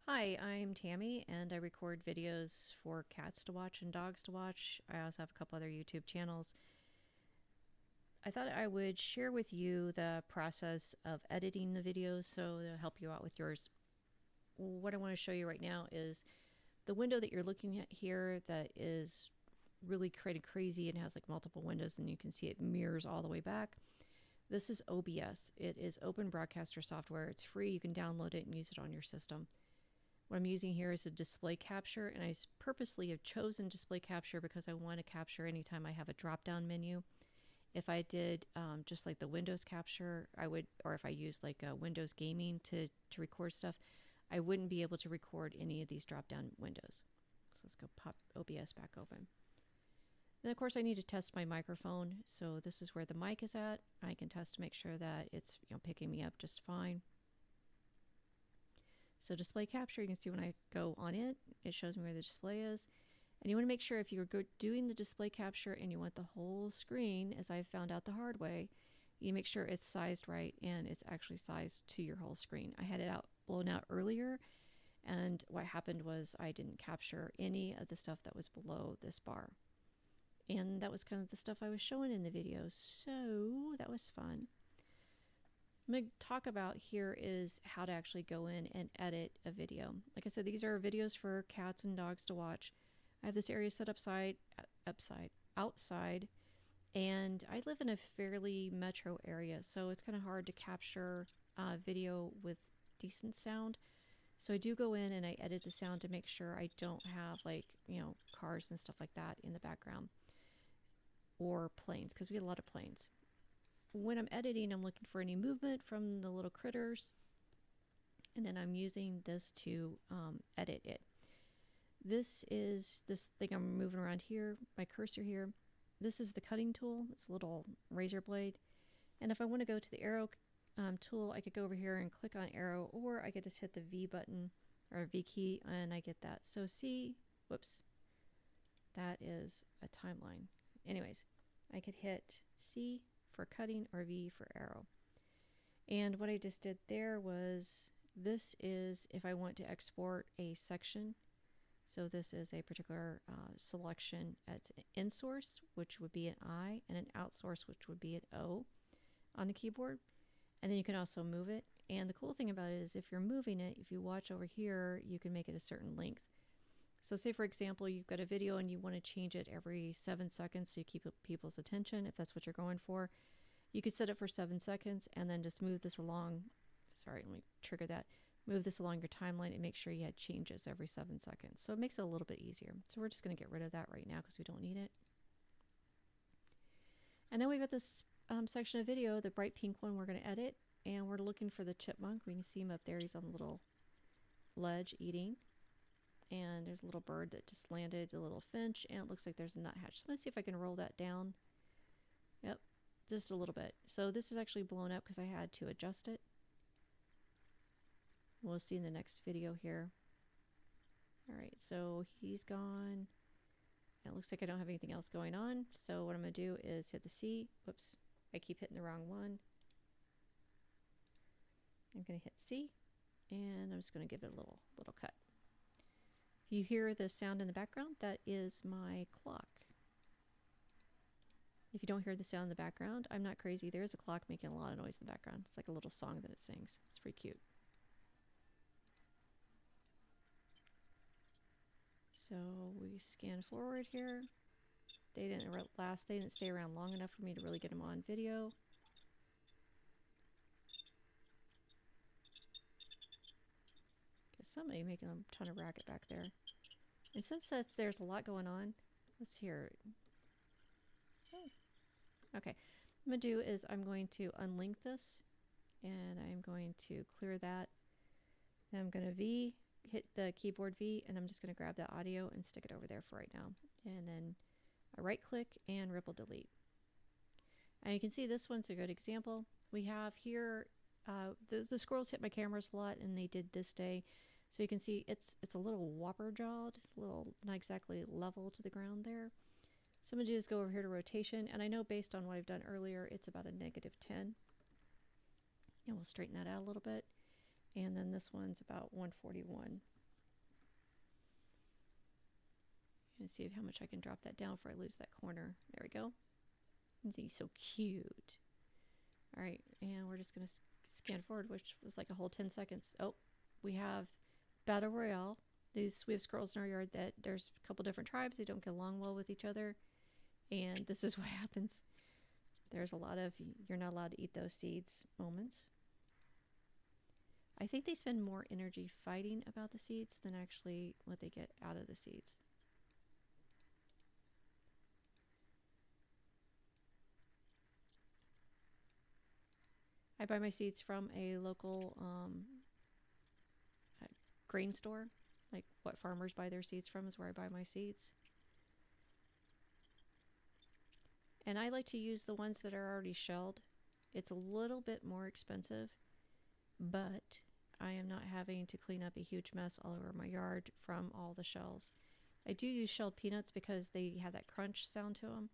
Hi, I'm Tammy, and I record videos for cats to watch and dogs to watch. I also have a couple other YouTube channels. I thought I would share with you the process of editing the videos so to help you out with yours. What I want to show you right now is the window that you're looking at here that is really created crazy and has like multiple windows, and you can see it mirrors all the way back. This is OBS. It is open broadcaster software. It's free. You can download it and use it on your system. What I'm using here is a display capture, and I purposely have chosen display capture because I want to capture anytime I have a drop-down menu. If I did just like the Windows capture, I would, or if I used like Windows Gaming to record stuff, I wouldn't be able to record any of these drop-down windows. So let's go pop OBS back open. Then of course I need to test my microphone. So this is where the mic is at. I can test to make sure that it's picking me up just fine. So display capture, you can see when I go on it, it shows me where the display is. And you want to make sure if you're doing the display capture and you want the whole screen, as I found out the hard way, you make sure it's sized right and it's actually sized to your whole screen. I had it blown out earlier, and what happened was I didn't capture any of the stuff that was below this bar. And that was kind of the stuff I was showing in the video, so that was fun. I'm going to talk about here is how to actually go in and edit a video. Like I said, these are videos for cats and dogs to watch. I have this area set outside, and I live in a fairly metro area, so it's kind of hard to capture video with decent sound. So I do go in and I edit the sound to make sure I don't have cars and stuff like that in the background, or planes, because we had a lot of planes. When I'm editing, I'm looking for any movement from the little critters, and then I'm using this to edit it. This is this thing I'm moving around here, my cursor here. This is the cutting tool. It's a little razor blade. And if I want to go to the arrow tool, I could go over here and click on arrow, or I could just hit the V button or V key and I get that. So C, whoops, that is a timeline. Anyways, I could hit C for cutting or V for arrow. And what I just did there was, this is if I want to export a section. So this is a particular selection. It's an in source, which would be an I, and an out source, which would be an O on the keyboard. And then you can also move it. And the cool thing about it is if you're moving it, if you watch over here, you can make it a certain length. So say, for example, you've got a video and you want to change it every 7 seconds so you keep people's attention, if that's what you're going for. You could set it for 7 seconds and then just move this along. Sorry, let me trigger that. Move this along your timeline and make sure you had changes every 7 seconds. So it makes it a little bit easier. So we're just going to get rid of that right now because we don't need it. And then we've got this section of video, the bright pink one we're going to edit. And we're looking for the chipmunk. We can see him up there. He's on the little ledge eating. And there's a little bird that just landed, a little finch, and it looks like there's a nuthatch. So I'm going to see if I can roll that down. Yep, just a little bit. So this is actually blown up because I had to adjust it. We'll see in the next video here. All right, so he's gone. It looks like I don't have anything else going on. So what I'm going to do is hit the C. Whoops, I keep hitting the wrong one. I'm going to hit C, and I'm just going to give it a little cut. You hear the sound in the background? That is my clock. If you don't hear the sound in the background, I'm not crazy. There is a clock making a lot of noise in the background. It's like a little song that it sings. It's pretty cute. So we scan forward here. They didn't stay around long enough for me to really get them on video. Somebody making a ton of racket back there. And since there's a lot going on, let's hear it. Oh. Okay, what I'm going to do is I'm going to unlink this, and I'm going to clear that. Then I'm going to hit the keyboard V, and I'm just going to grab the audio and stick it over there for right now. And then I right click and ripple delete. And you can see this one's a good example. We have here, the squirrels hit my cameras a lot, and they did this day. So you can see it's a little whopper jawed, a little not exactly level to the ground there. So I'm going to do is go over here to rotation, and I know based on what I've done earlier, it's about a -10. And we'll straighten that out a little bit. And then this one's about 141. Let's see how much I can drop that down before I lose that corner. There we go. He's so cute. All right, and we're just going to scan forward, which was like a whole 10 seconds. Oh, we have Battle Royale. We have squirrels in our yard that there's a couple different tribes. They don't get along well with each other. And this is what happens. There's a lot of you're not allowed to eat those seeds moments. I think they spend more energy fighting about the seeds than actually what they get out of the seeds. I buy my seeds from a local grain store. Like what farmers buy their seeds from is where I buy my seeds. And I like to use the ones that are already shelled. It's a little bit more expensive, but I am not having to clean up a huge mess all over my yard from all the shells. I do use shelled peanuts because they have that crunch sound to them.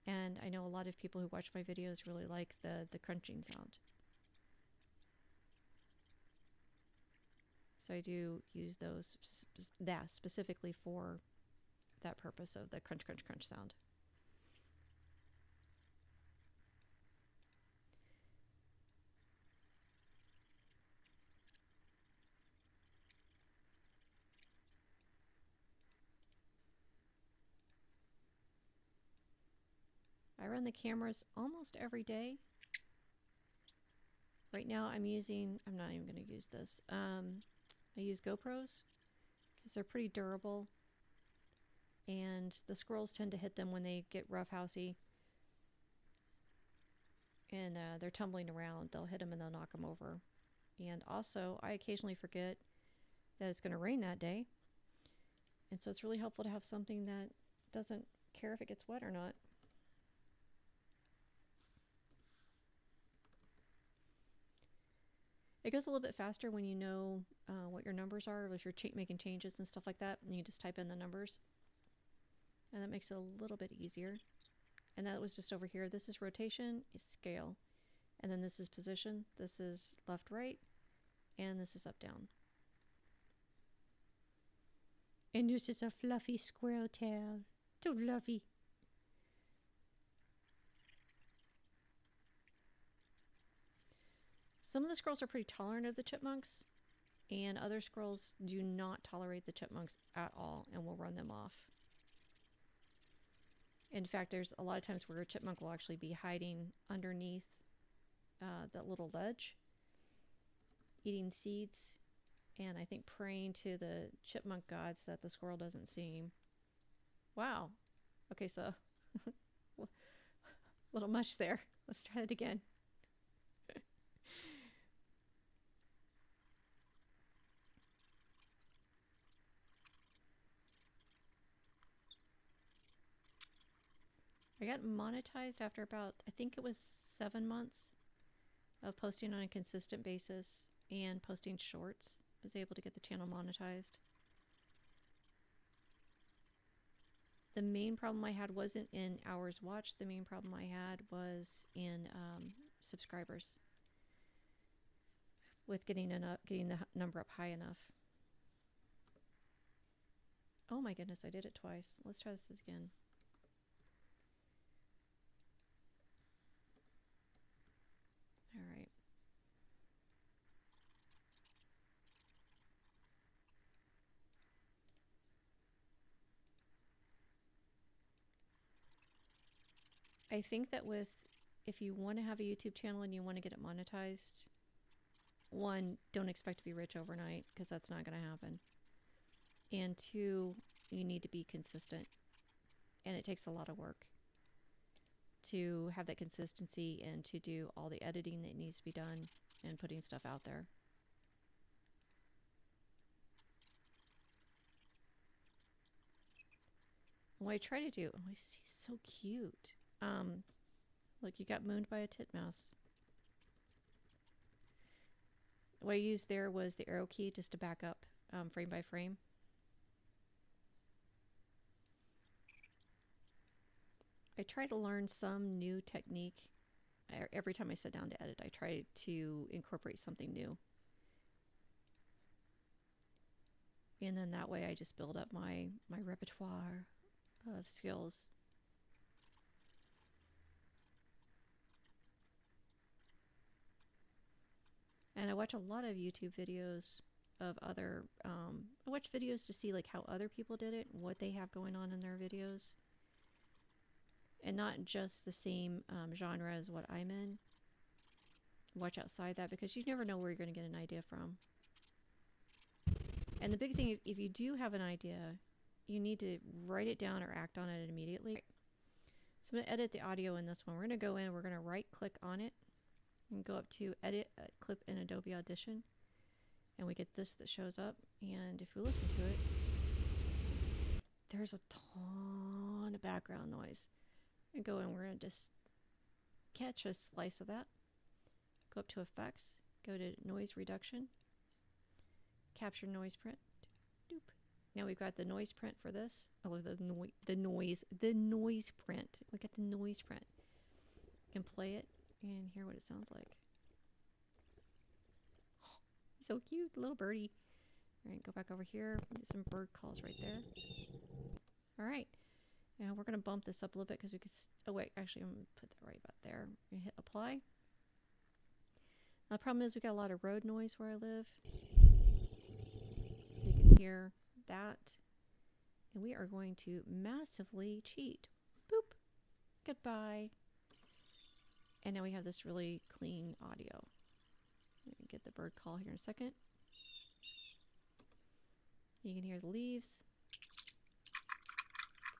And I know a lot of people who watch my videos really like the crunching sound. So I do use those specifically for that purpose of the crunch, crunch, crunch sound. I run the cameras almost every day. Right now I'm not even going to use this. I use GoPros because they're pretty durable. And the squirrels tend to hit them when they get roughhousey. And they're tumbling around. They'll hit them and they'll knock them over. And also, I occasionally forget that it's going to rain that day. And so it's really helpful to have something that doesn't care if it gets wet or not. It goes a little bit faster when you know what your numbers are, if you're making changes and stuff like that, and you just type in the numbers. And that makes it a little bit easier. And that was just over here. This is rotation, is scale. And then this is position, this is left, right, and this is up, down. And this is a fluffy squirrel tail. So fluffy. Some of the squirrels are pretty tolerant of the chipmunks, and other squirrels do not tolerate the chipmunks at all and will run them off. In fact, there's a lot of times where a chipmunk will actually be hiding underneath that little ledge, eating seeds, and I think praying to the chipmunk gods that the squirrel doesn't see him. Wow. Okay, so little mush there. Let's try it again. I got monetized after about, I think it was 7 months of posting on a consistent basis and posting shorts. I was able to get the channel monetized. The main problem I had wasn't in hours watched. The main problem I had was in subscribers, with getting the number up high enough. Oh my goodness, I did it twice. Let's try this again. All right. I think that if you want to have a YouTube channel and you want to get it monetized, one, don't expect to be rich overnight, because that's not going to happen. And two, you need to be consistent. And it takes a lot of work to have that consistency and to do all the editing that needs to be done and putting stuff out there. What I try to do, oh, he's so cute. Look, you got mooned by a titmouse. What I used there was the arrow key just to back up frame by frame. I try to learn some new technique. Every time I sit down to edit, I try to incorporate something new. And then that way I just build up my repertoire of skills. And I watch a lot of YouTube videos of other, I watch videos to see like how other people did it, what they have going on in their videos. And not just the same genre as what I'm in. Watch outside that, because you never know where you're going to get an idea from. And the big thing, if you do have an idea, you need to write it down or act on it immediately. So I'm going to edit the audio in this one. We're going to go in, we're going to right click on it and go up to edit clip in Adobe Audition. And we get this that shows up. And if we listen to it, there's a ton of background noise. And go in, we're going to just catch a slice of that. Go up to Effects, go to Noise Reduction, Capture Noise Print. Doop. Now we've got the noise print for this. Oh, the noise print. We got the noise print. You can play it and hear what it sounds like. Oh, so cute, little birdie. All right, go back over here. Get some bird calls right there. All right. Now we're going to bump this up a little bit because we could... Oh, wait. Actually, I'm going to put that right about there. I'm going to hit Apply. Now, the problem is we got a lot of road noise where I live. So you can hear that. And we are going to massively cheat. Boop. Goodbye. And now we have this really clean audio. Let me get the bird call here in a second. You can hear the leaves.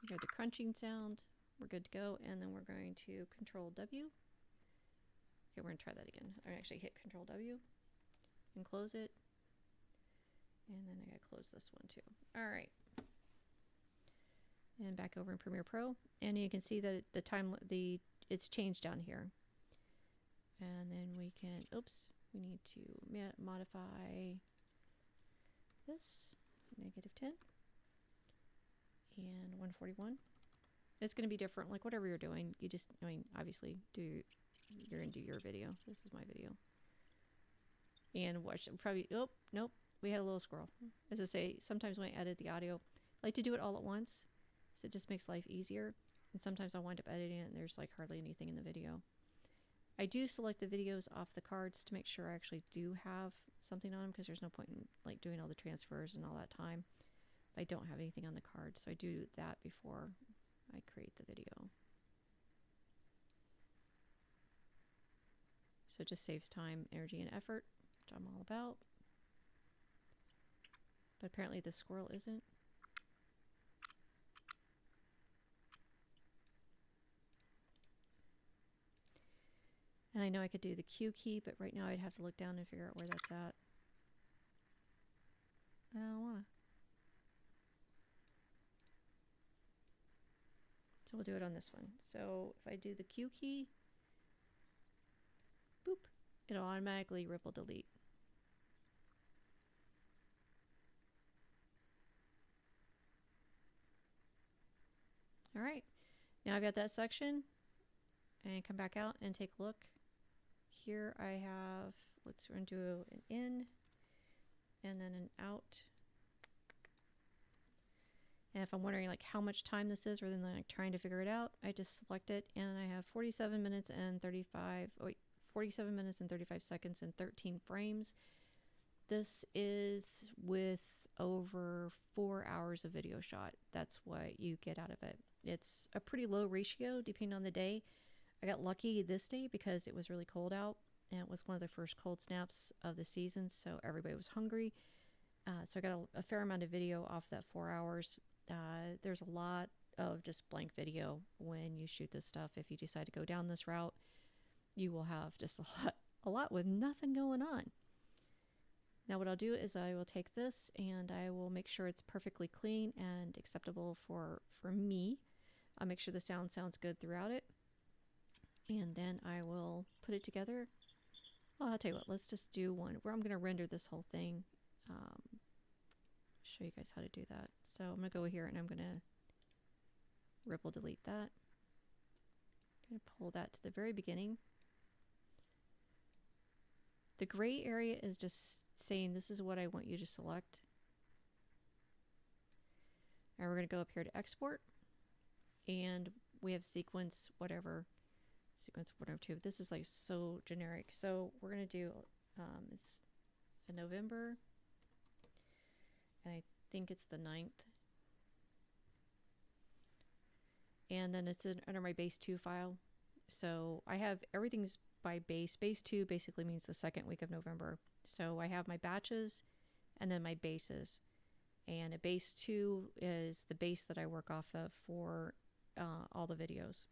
You hear the crunching sound. We're good to go. And then we're going to Control W. Okay, we're going to try that again. I actually hit Control W and close it. And then I got to close this one too. All right. And back over in Premiere Pro. And you can see that it's changed down here. And then we can, oops, we need to modify this, -10. And 141. It's going to be different, like whatever you're doing. You just, I mean, obviously, you're going to do your video. This is my video. And watch, probably, oh, nope, we had a little squirrel. As I say, sometimes when I edit the audio, I like to do it all at once. So it just makes life easier. And sometimes I'll wind up editing it and there's like hardly anything in the video. I do select the videos off the cards to make sure I actually do have something on them, because there's no point in like doing all the transfers and all that time. I don't have anything on the card, so I do that before I create the video. So it just saves time, energy, and effort, which I'm all about. But apparently the squirrel isn't. And I know I could do the Q key, but right now I'd have to look down and figure out where that's at. And I don't want to. So we'll do it on this one. So if I do the Q key, boop, it'll automatically ripple delete. All right, now I've got that section, and come back out and take a look. Here I have, let's run do an in and then an out. And if I'm wondering like how much time this is, rather than like trying to figure it out, I just select it, and I have 47 minutes and 47 minutes and 35 seconds and 13 frames. This is with over 4 hours of video shot. That's what you get out of it. It's a pretty low ratio depending on the day. I got lucky this day because it was really cold out, and it was one of the first cold snaps of the season, so everybody was hungry. So I got a fair amount of video off that 4 hours. There's a lot of just blank video when you shoot this stuff. If you decide to go down this route, you will have just a lot with nothing going on. Now what I'll do is I will take this and I will make sure it's perfectly clean and acceptable for me. I'll make sure the sound sounds good throughout it. And then I will put it together. Well, I'll tell you what, let's just do one where I'm going to render this whole thing. Show you guys how to do that. So I'm going to go here and I'm going to ripple delete that. I'm going to pull that to the very beginning. The gray area is just saying this is what I want you to select. All right, we're going to go up here to export, and we have sequence whatever 2. This is like so generic. So we're going to do, it's in November, and I think it's the 9th. And then it's under my base 2 file. So I have everything's by base. Base 2 basically means the 2nd week of November. So I have my batches and then my bases. And a base 2 is the base that I work off of for all the videos.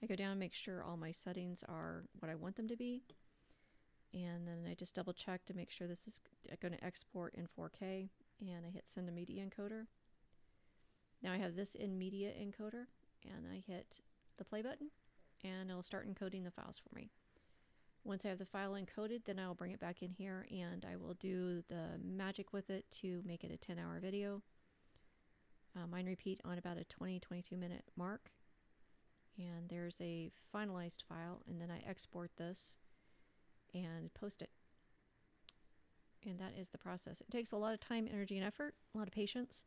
I go down and make sure all my settings are what I want them to be. And then I just double check to make sure this is going to export in 4K. And I hit send to Media Encoder. Now I have this in Media Encoder, and I hit the play button, and it'll start encoding the files for me. Once I have the file encoded, then I'll bring it back in here, and I will do the magic with it to make it a 10-hour video. Mine repeat on about a 20-22 minute mark. And there's a finalized file, and then I export this and post it. And that is the process. It takes a lot of time, energy, and effort, a lot of patience.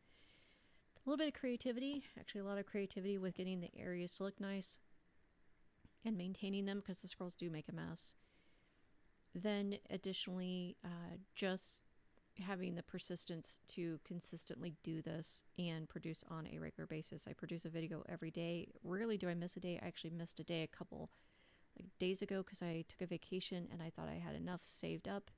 A little bit of creativity, actually a lot of creativity with getting the areas to look nice and maintaining them because the scrolls do make a mess. Then additionally, just having the persistence to consistently do this and produce on a regular basis. I produce a video every day. Rarely do I miss a day. I actually missed a day a couple days ago because I took a vacation and I thought I had enough saved up.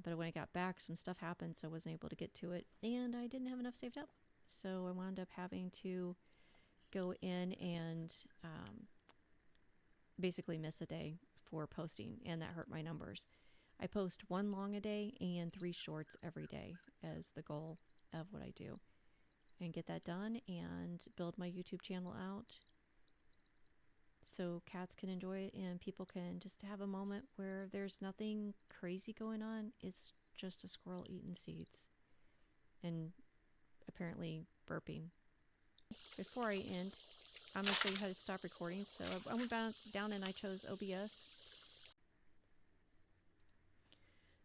But when I got back, some stuff happened, so I wasn't able to get to it, and I didn't have enough saved up. So I wound up having to go in and basically miss a day for posting, and that hurt my numbers. I post 1 long a day and 3 shorts every day as the goal of what I do. And get that done and build my YouTube channel out so cats can enjoy it and people can just have a moment where there's nothing crazy going on. It's just a squirrel eating seeds and apparently burping. Before I end, I'm going to show you how to stop recording. So I went down and I chose OBS.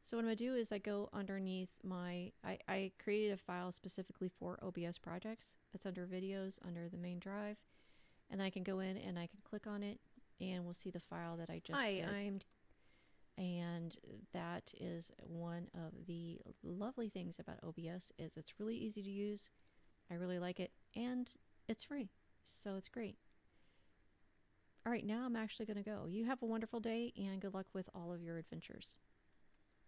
So what I'm going to do is I go underneath my, I created a file specifically for OBS projects. It's under videos, under the main drive. And I can go in and I can click on it and we'll see the file that I just did. And that is one of the lovely things about OBS is it's really easy to use. I really like it and it's free. So it's great. All right, now I'm actually going to go. You have a wonderful day and good luck with all of your adventures.